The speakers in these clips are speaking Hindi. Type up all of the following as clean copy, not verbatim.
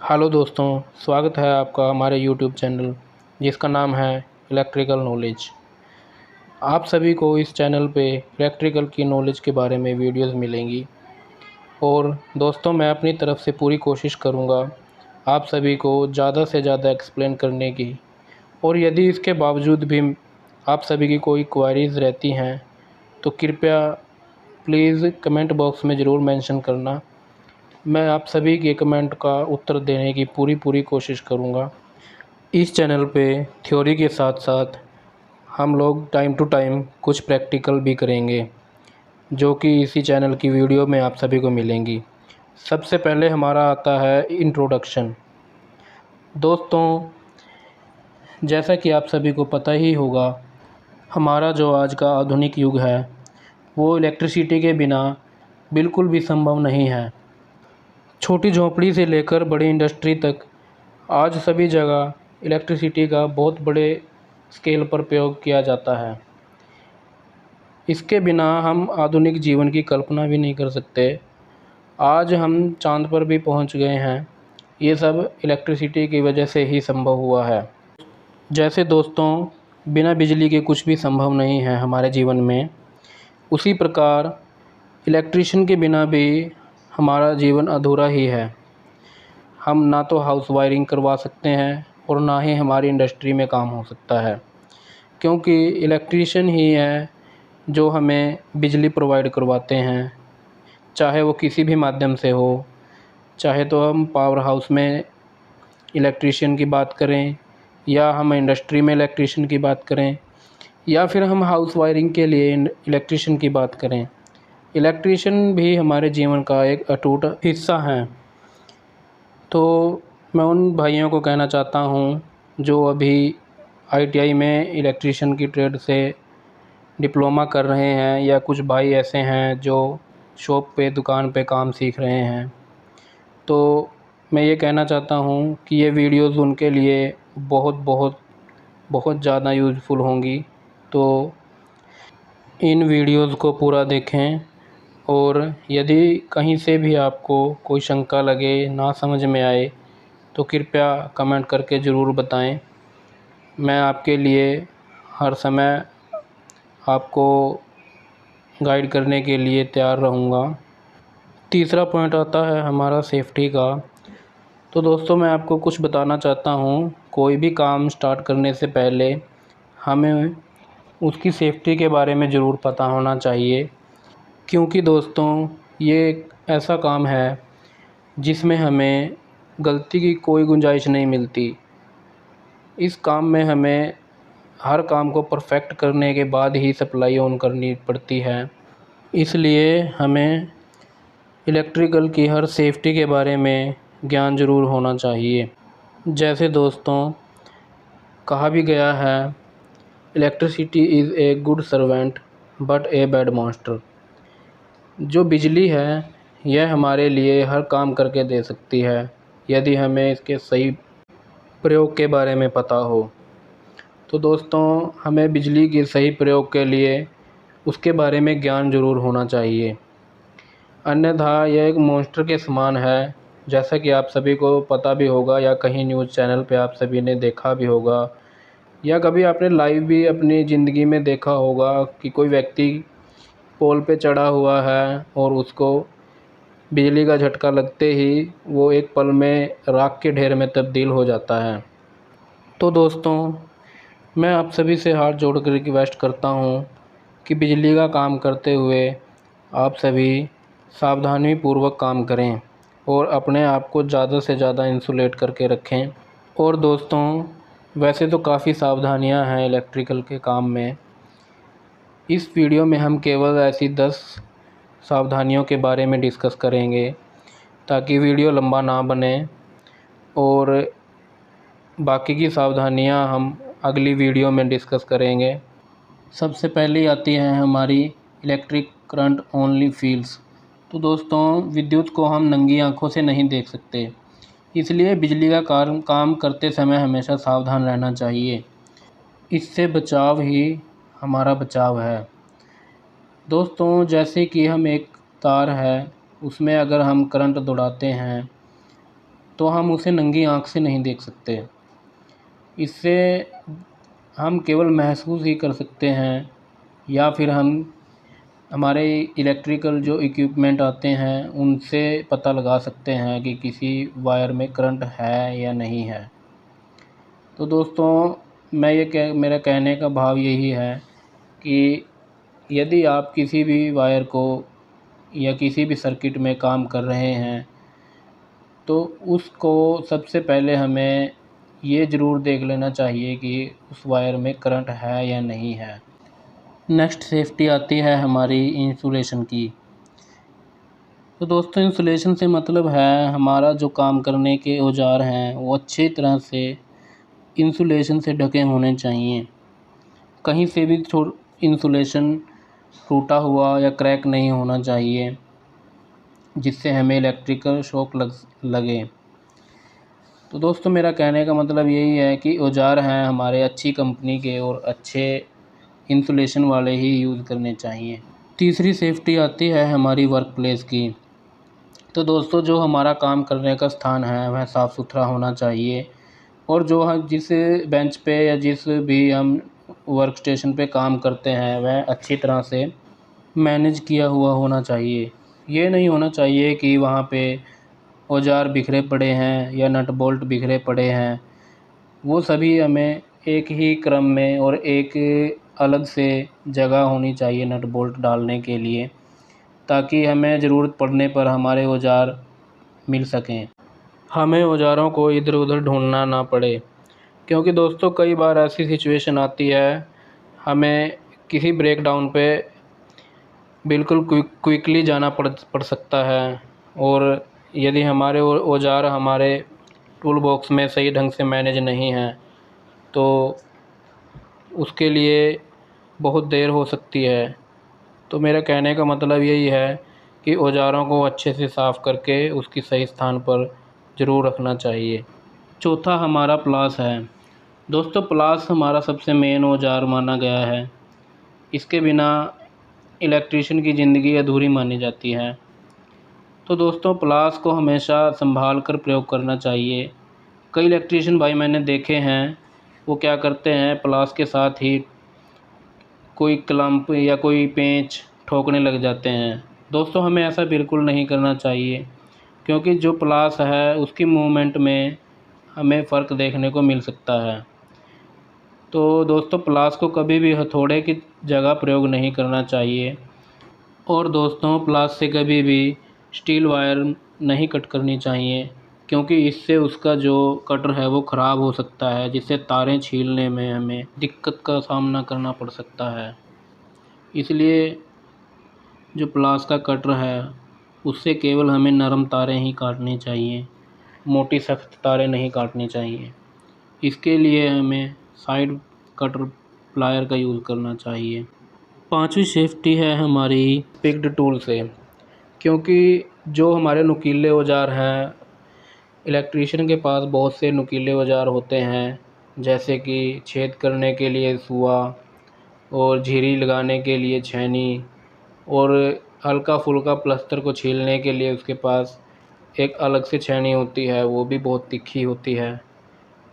हेलो दोस्तों, स्वागत है आपका हमारे यूट्यूब चैनल जिसका नाम है इलेक्ट्रिकल नॉलेज। आप सभी को इस चैनल पे इलेक्ट्रिकल की नॉलेज के बारे में वीडियोस मिलेंगी। और दोस्तों, मैं अपनी तरफ से पूरी कोशिश करूँगा आप सभी को ज़्यादा से ज़्यादा एक्सप्लेन करने की। और यदि इसके बावजूद भी आप सभी की कोई क्वेरीज़ रहती हैं तो कृपया प्लीज़ कमेंट बॉक्स में ज़रूर मेंशन करना। मैं आप सभी के कमेंट का उत्तर देने की पूरी कोशिश करूँगा। इस चैनल पे थ्योरी के साथ साथ हम लोग टाइम टू टाइम कुछ प्रैक्टिकल भी करेंगे, जो कि इसी चैनल की वीडियो में आप सभी को मिलेंगी। सबसे पहले हमारा आता है इंट्रोडक्शन। दोस्तों, जैसा कि आप सभी को पता ही होगा, हमारा जो आज का आधुनिक युग है वो इलेक्ट्रिसिटी के बिना बिल्कुल भी संभव नहीं है। छोटी झोंपड़ी से लेकर बड़ी इंडस्ट्री तक आज सभी जगह इलेक्ट्रिसिटी का बहुत बड़े स्केल पर प्रयोग किया जाता है। इसके बिना हम आधुनिक जीवन की कल्पना भी नहीं कर सकते। आज हम चाँद पर भी पहुंच गए हैं, ये सब इलेक्ट्रिसिटी की वजह से ही संभव हुआ है। जैसे दोस्तों, बिना बिजली के कुछ भी संभव नहीं है हमारे जीवन में, उसी प्रकार इलेक्ट्रिशियन के बिना भी हमारा जीवन अधूरा ही है। हम ना तो हाउस वायरिंग करवा सकते हैं और ना ही हमारी इंडस्ट्री में काम हो सकता है, क्योंकि इलेक्ट्रिशियन ही है जो हमें बिजली प्रोवाइड करवाते हैं, चाहे वो किसी भी माध्यम से हो। चाहे तो हम पावर हाउस में इलेक्ट्रिशियन की बात करें, या हम इंडस्ट्री में इलेक्ट्रिशियन की बात करें, या फिर हम हाउस वायरिंग के लिए इलेक्ट्रिशियन की बात करें। इलेक्ट्रिशियन भी हमारे जीवन का एक अटूट हिस्सा हैं। तो मैं उन भाइयों को कहना चाहता हूँ जो अभी ITI में इलेक्ट्रिशियन की ट्रेड से डिप्लोमा कर रहे हैं, या कुछ भाई ऐसे हैं जो शॉप पे दुकान पे काम सीख रहे हैं, तो मैं ये कहना चाहता हूँ कि ये वीडियोज़ उनके लिए बहुत बहुत बहुत ज़्यादा यूज़फुल होंगी। तो इन वीडियोज़ को पूरा देखें, और यदि कहीं से भी आपको कोई शंका लगे, ना समझ में आए, तो कृपया कमेंट करके ज़रूर बताएं। मैं आपके लिए हर समय आपको गाइड करने के लिए तैयार रहूँगा। तीसरा पॉइंट आता है हमारा सेफ्टी का। तो दोस्तों, मैं आपको कुछ बताना चाहता हूँ। कोई भी काम स्टार्ट करने से पहले हमें उसकी सेफ्टी के बारे में ज़रूर पता होना चाहिए, क्योंकि दोस्तों, ये एक ऐसा काम है जिसमें हमें गलती की कोई गुंजाइश नहीं मिलती। इस काम में हमें हर काम को परफेक्ट करने के बाद ही सप्लाई ऑन करनी पड़ती है। इसलिए हमें इलेक्ट्रिकल की हर सेफ्टी के बारे में ज्ञान ज़रूर होना चाहिए। जैसे दोस्तों, कहा भी गया है, electricity is a good servant but a bad master. जो बिजली है यह हमारे लिए हर काम करके दे सकती है, यदि हमें इसके सही प्रयोग के बारे में पता हो। तो दोस्तों, हमें बिजली के सही प्रयोग के लिए उसके बारे में ज्ञान ज़रूर होना चाहिए, अन्यथा यह एक मॉन्स्टर के समान है। जैसा कि आप सभी को पता भी होगा, या कहीं न्यूज़ चैनल पे आप सभी ने देखा भी होगा, या कभी आपने लाइव भी अपनी ज़िंदगी में देखा होगा कि कोई व्यक्ति पोल पे चढ़ा हुआ है और उसको बिजली का झटका लगते ही वो एक पल में राख के ढेर में तब्दील हो जाता है। तो दोस्तों, मैं आप सभी से हाथ जोड़कर रिक्वेस्ट करता हूँ कि बिजली का काम करते हुए आप सभी सावधानीपूर्वक काम करें और अपने आप को ज़्यादा से ज़्यादा इंसुलेट करके रखें। और दोस्तों, वैसे तो काफ़ी सावधानियां हैं इलेक्ट्रिकल के काम में। इस वीडियो में हम केवल ऐसी 10 सावधानियों के बारे में डिस्कस करेंगे, ताकि वीडियो लंबा ना बने, और बाकी की सावधानियां हम अगली वीडियो में डिस्कस करेंगे। सबसे पहले आती है हमारी इलेक्ट्रिक करंट ओनली फील्स। तो दोस्तों, विद्युत को हम नंगी आंखों से नहीं देख सकते, इसलिए बिजली का काम करते समय हमेशा सावधान रहना चाहिए। इससे बचाव ही हमारा बचाव है। दोस्तों, जैसे कि हम एक तार है, उसमें अगर हम करंट दौड़ाते हैं तो हम उसे नंगी आँख से नहीं देख सकते। इससे हम केवल महसूस ही कर सकते हैं, या फिर हम हमारे इलेक्ट्रिकल जो इक्विपमेंट आते हैं उनसे पता लगा सकते हैं कि किसी वायर में करंट है या नहीं है। तो दोस्तों मेरा कहने का भाव यही है कि यदि आप किसी भी वायर को या किसी भी सर्किट में काम कर रहे हैं तो उसको सबसे पहले हमें ये ज़रूर देख लेना चाहिए कि उस वायर में करंट है या नहीं है। नेक्स्ट सेफ्टी आती है हमारी इंसुलेशन की। तो दोस्तों इंसुलेशन से मतलब है हमारा जो काम करने के औजार हैं वो अच्छी तरह से इंसुलेशन से ढके होने चाहिए। कहीं से भी इंसुलेशन टूटा हुआ या क्रैक नहीं होना चाहिए जिससे हमें इलेक्ट्रिकल शॉक लगे। तो दोस्तों मेरा कहने का मतलब यही है कि औजार हैं हमारे अच्छी कंपनी के और अच्छे इंसुलेशन वाले ही यूज़ करने चाहिए। तीसरी सेफ्टी आती है हमारी वर्क प्लेस की। तो दोस्तों जो हमारा काम करने का स्थान है वह साफ़ सुथरा होना चाहिए, और जो हम जिस बेंच पे या जिस भी हम वर्क स्टेशन पे काम करते हैं वह अच्छी तरह से मैनेज किया हुआ होना चाहिए। ये नहीं होना चाहिए कि वहाँ पे औजार बिखरे पड़े हैं या नट बोल्ट बिखरे पड़े हैं। वो सभी हमें एक ही क्रम में और एक अलग से जगह होनी चाहिए नट बोल्ट डालने के लिए, ताकि हमें ज़रूरत पड़ने पर हमारे औजार मिल सकें, हमें औजारों को इधर उधर ढूंढना ना पड़े। क्योंकि दोस्तों कई बार ऐसी सिचुएशन आती है हमें किसी ब्रेकडाउन पे बिल्कुल क्विकली जाना पड़ सकता है, और यदि हमारे औजार हमारे टूल बॉक्स में सही ढंग से मैनेज नहीं हैं तो उसके लिए बहुत देर हो सकती है। तो मेरा कहने का मतलब यही है कि औजारों को अच्छे से साफ़ करके उसकी सही स्थान पर ज़रूर रखना चाहिए। चौथा हमारा प्लास है। दोस्तों प्लास हमारा सबसे मेन औजार माना गया है। इसके बिना इलेक्ट्रीशियन की ज़िंदगी अधूरी मानी जाती है। तो दोस्तों प्लास को हमेशा संभाल कर प्रयोग करना चाहिए। कई इलेक्ट्रीशियन भाई मैंने देखे हैं वो क्या करते हैं, प्लास के साथ ही कोई क्लम्प या कोई पेंच ठोकने लग जाते हैं। दोस्तों हमें ऐसा बिल्कुल नहीं करना चाहिए, क्योंकि जो प्लास है उसकी मूवमेंट में हमें फ़र्क देखने को मिल सकता है। तो दोस्तों प्लास को कभी भी हथौड़े की जगह प्रयोग नहीं करना चाहिए, और दोस्तों प्लास से कभी भी स्टील वायर नहीं कट करनी चाहिए, क्योंकि इससे उसका जो कटर है वो ख़राब हो सकता है, जिससे तारें छीलने में हमें दिक्कत का सामना करना पड़ सकता है। इसलिए जो प्लास का कटर है उससे केवल हमें नरम तारें ही काटनी चाहिए, मोटी सख्त तारें नहीं काटनी चाहिए। इसके लिए हमें साइड कटर प्लायर का यूज़ करना चाहिए। पांचवी सेफ्टी है हमारी पिक्ड टूल से, क्योंकि जो हमारे नुकीले औजार हैं, इलेक्ट्रीशियन के पास बहुत से नुकीले औजार होते हैं, जैसे कि छेद करने के लिए सुआ और झिरी लगाने के लिए छेनी, और हल्का फुल्का प्लास्टर को छीलने के लिए उसके पास एक अलग से छेनी होती है, वो भी बहुत तीखी होती है।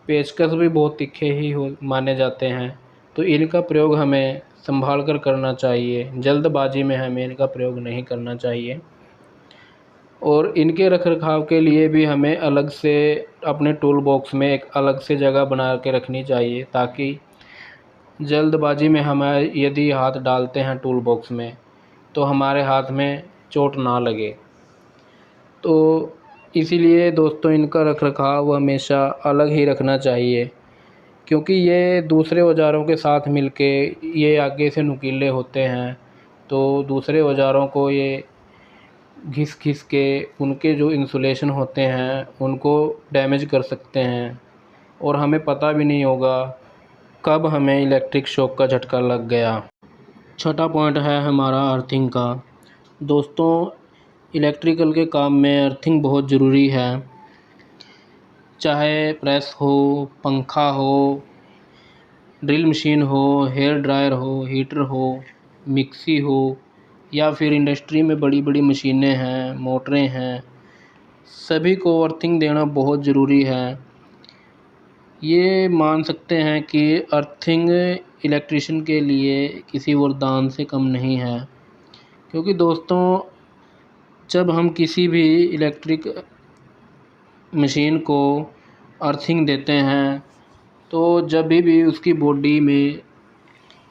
पेचकस भी बहुत तीखे ही माने जाते हैं। तो इनका प्रयोग हमें संभाल कर करना चाहिए, जल्दबाजी में हमें इनका प्रयोग नहीं करना चाहिए। और इनके रखरखाव के लिए भी हमें अलग से अपने टूल बॉक्स में एक अलग से जगह बना के रखनी चाहिए, ताकि जल्दबाजी में हम यदि हाथ डालते हैं टूल बॉक्स में तो हमारे हाथ में चोट ना लगे। तो इसीलिए दोस्तों इनका रखरखाव हमेशा अलग ही रखना चाहिए, क्योंकि ये दूसरे औजारों के साथ मिलके ये आगे से नुकीले होते हैं, तो दूसरे औजारों को ये घिस घिस के उनके जो इंसुलेशन होते हैं उनको डैमेज कर सकते हैं, और हमें पता भी नहीं होगा कब हमें इलेक्ट्रिक शॉक का झटका लग गया। छठा पॉइंट है हमारा अर्थिंग का। दोस्तों इलेक्ट्रिकल के काम में अर्थिंग बहुत ज़रूरी है। चाहे प्रेस हो, पंखा हो, ड्रिल मशीन हो, हेयर ड्रायर हो, हीटर हो, मिक्सी हो, या फिर इंडस्ट्री में बड़ी बड़ी मशीनें हैं, मोटरें हैं, सभी को अर्थिंग देना बहुत ज़रूरी है। ये मान सकते हैं कि अर्थिंग इलेक्ट्रिशियन के लिए किसी वरदान से कम नहीं है, क्योंकि दोस्तों जब हम किसी भी इलेक्ट्रिक मशीन को अर्थिंग देते हैं तो जब भी उसकी बॉडी में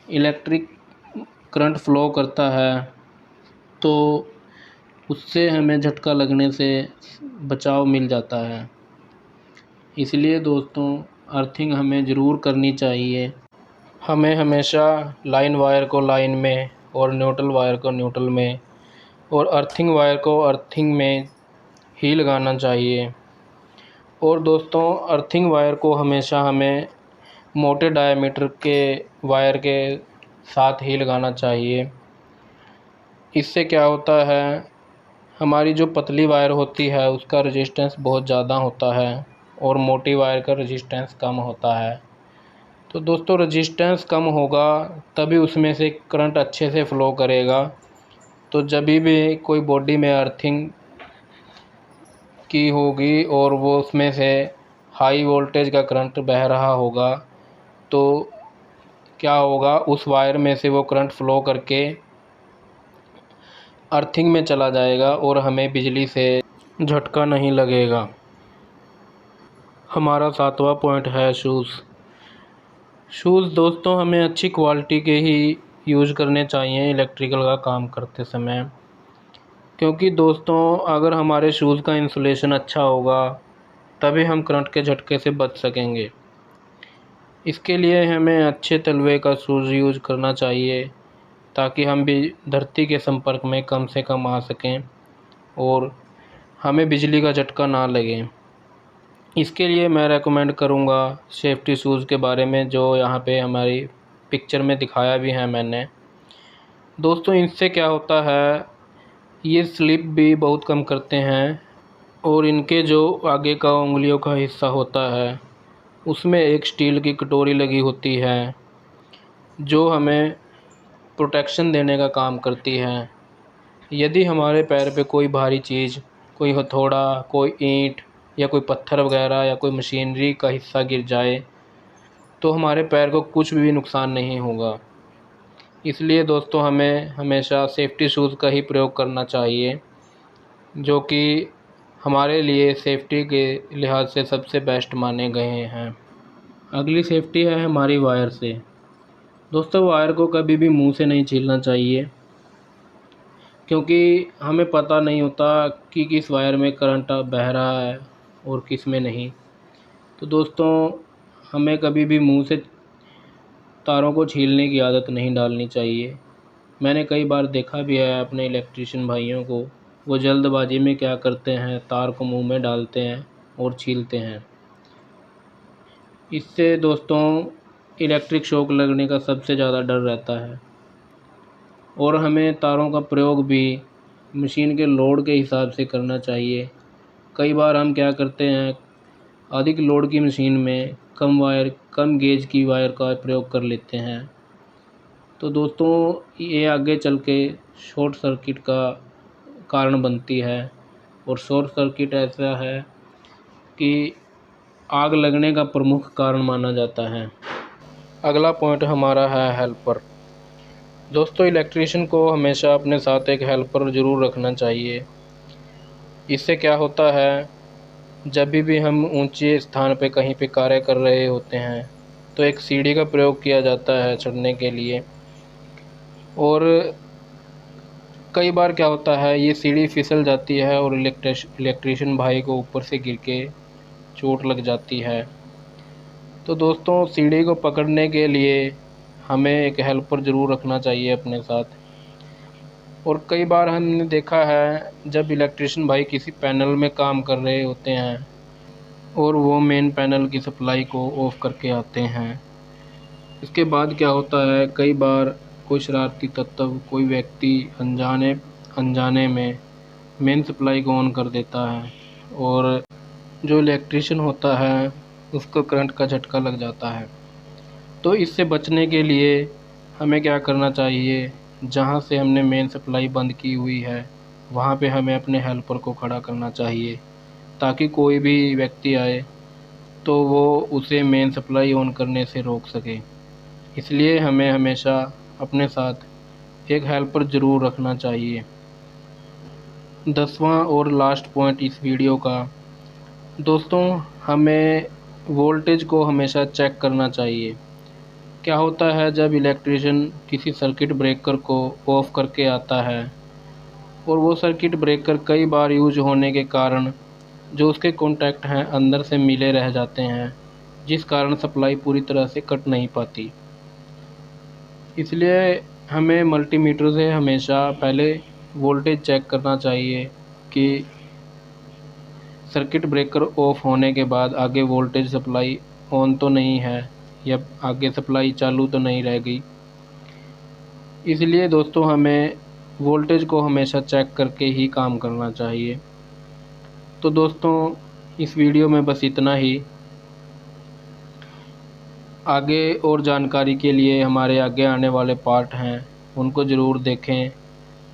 इलेक्ट्रिक करंट फ्लो करता है तो उससे हमें झटका लगने से बचाव मिल जाता है। इसलिए दोस्तों अर्थिंग हमें ज़रूर करनी चाहिए। हमें हमेशा लाइन वायर को लाइन में और न्यूट्रल वायर को न्यूट्रल में और अर्थिंग वायर को अर्थिंग में ही लगाना चाहिए। और दोस्तों अर्थिंग वायर को हमेशा हमें मोटे डायमीटर के वायर के साथ ही लगाना चाहिए। इससे क्या होता है, हमारी जो पतली वायर होती है उसका रेजिस्टेंस बहुत ज़्यादा होता है और मोटी वायर का रेजिस्टेंस कम होता है। तो दोस्तों रेजिस्टेंस कम होगा तभी उसमें से करंट अच्छे से फ़्लो करेगा। तो जब भी कोई बॉडी में अर्थिंग की होगी और वो उसमें से हाई वोल्टेज का करंट बह रहा होगा तो क्या होगा, उस वायर में से वो करंट फ़्लो करके अर्थिंग में चला जाएगा और हमें बिजली से झटका नहीं लगेगा। हमारा 7वां पॉइंट है शूज़ दोस्तों हमें अच्छी क्वालिटी के ही यूज़ करने चाहिए इलेक्ट्रिकल का काम करते समय, क्योंकि दोस्तों अगर हमारे शूज़ का इंसुलेशन अच्छा होगा तभी हम करंट के झटके से बच सकेंगे। इसके लिए हमें अच्छे तलवे का शूज़ यूज़ करना चाहिए ताकि हम भी धरती के संपर्क में कम से कम आ सकें और हमें बिजली का झटका ना लगे। इसके लिए मैं रेकमेंड करूँगा सेफ्टी शूज़ के बारे में, जो यहाँ पे हमारी पिक्चर में दिखाया भी है मैंने। दोस्तों इनसे क्या होता है, ये स्लिप भी बहुत कम करते हैं और इनके जो आगे का उंगलियों का हिस्सा होता है उसमें एक स्टील की कटोरी लगी होती है जो हमें प्रोटेक्शन देने का काम करती है। यदि हमारे पैर पे कोई भारी चीज़, कोई हथौड़ा, कोई ईंट या कोई पत्थर वगैरह या कोई मशीनरी का हिस्सा गिर जाए तो हमारे पैर को कुछ भी नुकसान नहीं होगा। इसलिए दोस्तों हमें हमेशा सेफ्टी शूज़ का ही प्रयोग करना चाहिए, जो कि हमारे लिए सेफ्टी के लिहाज से सबसे बेस्ट माने गए हैं। अगली सेफ्टी है हमारी वायर से। दोस्तों वायर को कभी भी मुंह से नहीं छीलना चाहिए, क्योंकि हमें पता नहीं होता कि किस वायर में करंट बह रहा है और किस में नहीं। तो दोस्तों हमें कभी भी मुंह से तारों को छीलने की आदत नहीं डालनी चाहिए। मैंने कई बार देखा भी है अपने इलेक्ट्रिशियन भाइयों को, वो जल्दबाजी में क्या करते हैं, तार को मुंह में डालते हैं और छीलते हैं। इससे दोस्तों इलेक्ट्रिक शॉक लगने का सबसे ज़्यादा डर रहता है। और हमें तारों का प्रयोग भी मशीन के लोड के हिसाब से करना चाहिए। कई बार हम क्या करते हैं, अधिक लोड की मशीन में कम गेज की वायर का प्रयोग कर लेते हैं। तो दोस्तों ये आगे चल के शॉर्ट सर्किट का कारण बनती है और शॉर्ट सर्किट ऐसा है कि आग लगने का प्रमुख कारण माना जाता है। अगला पॉइंट हमारा है हेल्पर। दोस्तों इलेक्ट्रिशियन को हमेशा अपने साथ एक हेल्पर ज़रूर रखना चाहिए। इससे क्या होता है, जब भी हम ऊंचे स्थान पे कहीं पे कार्य कर रहे होते हैं तो एक सीढ़ी का प्रयोग किया जाता है चढ़ने के लिए। और कई बार क्या होता है, ये सीढ़ी फिसल जाती है और इलेक्ट्रिशियन भाई को ऊपर से गिर के चोट लग जाती है। तो दोस्तों सीढ़ी को पकड़ने के लिए हमें एक हेल्पर ज़रूर रखना चाहिए अपने साथ। और कई बार हमने देखा है जब इलेक्ट्रिशियन भाई किसी पैनल में काम कर रहे होते हैं और वो मेन पैनल की सप्लाई को ऑफ़ करके आते हैं, इसके बाद क्या होता है, कई बार कोई शरारती तत्व, कोई व्यक्ति अनजाने में मेन सप्लाई को ऑन कर देता है और जो इलेक्ट्रिशियन होता है उसको करंट का झटका लग जाता है। तो इससे बचने के लिए हमें क्या करना चाहिए, जहाँ से हमने मेन सप्लाई बंद की हुई है वहाँ पे हमें अपने हेल्पर को खड़ा करना चाहिए ताकि कोई भी व्यक्ति आए तो वो उसे मेन सप्लाई ऑन करने से रोक सके। इसलिए हमें हमेशा अपने साथ एक हेल्पर ज़रूर रखना चाहिए। 10वां और लास्ट पॉइंट इस वीडियो का, दोस्तों, हमें वोल्टेज को हमेशा चेक करना चाहिए। क्या होता है, जब इलेक्ट्रीशियन किसी सर्किट ब्रेकर को ऑफ़ करके आता है और वो सर्किट ब्रेकर कई बार यूज होने के कारण जो उसके कॉन्टैक्ट हैं अंदर से मिले रह जाते हैं, जिस कारण सप्लाई पूरी तरह से कट नहीं पाती। इसलिए हमें मल्टीमीटर से हमेशा पहले वोल्टेज चेक करना चाहिए कि सर्किट ब्रेकर ऑफ होने के बाद आगे वोल्टेज सप्लाई ऑन तो नहीं है या आगे सप्लाई चालू तो नहीं रह गई। इसलिए दोस्तों हमें वोल्टेज को हमेशा चेक करके ही काम करना चाहिए। तो दोस्तों इस वीडियो में बस इतना ही। आगे और जानकारी के लिए हमारे आगे आने वाले पार्ट हैं उनको ज़रूर देखें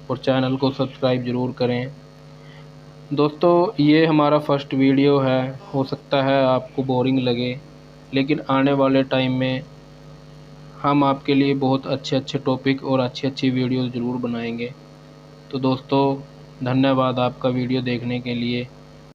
और चैनल को सब्सक्राइब ज़रूर करें। दोस्तों ये हमारा फर्स्ट वीडियो है, हो सकता है आपको बोरिंग लगे, लेकिन आने वाले टाइम में हम आपके लिए बहुत अच्छे अच्छे टॉपिक और अच्छी अच्छी वीडियो ज़रूर बनाएंगे। तो दोस्तों धन्यवाद आपका वीडियो देखने के लिए।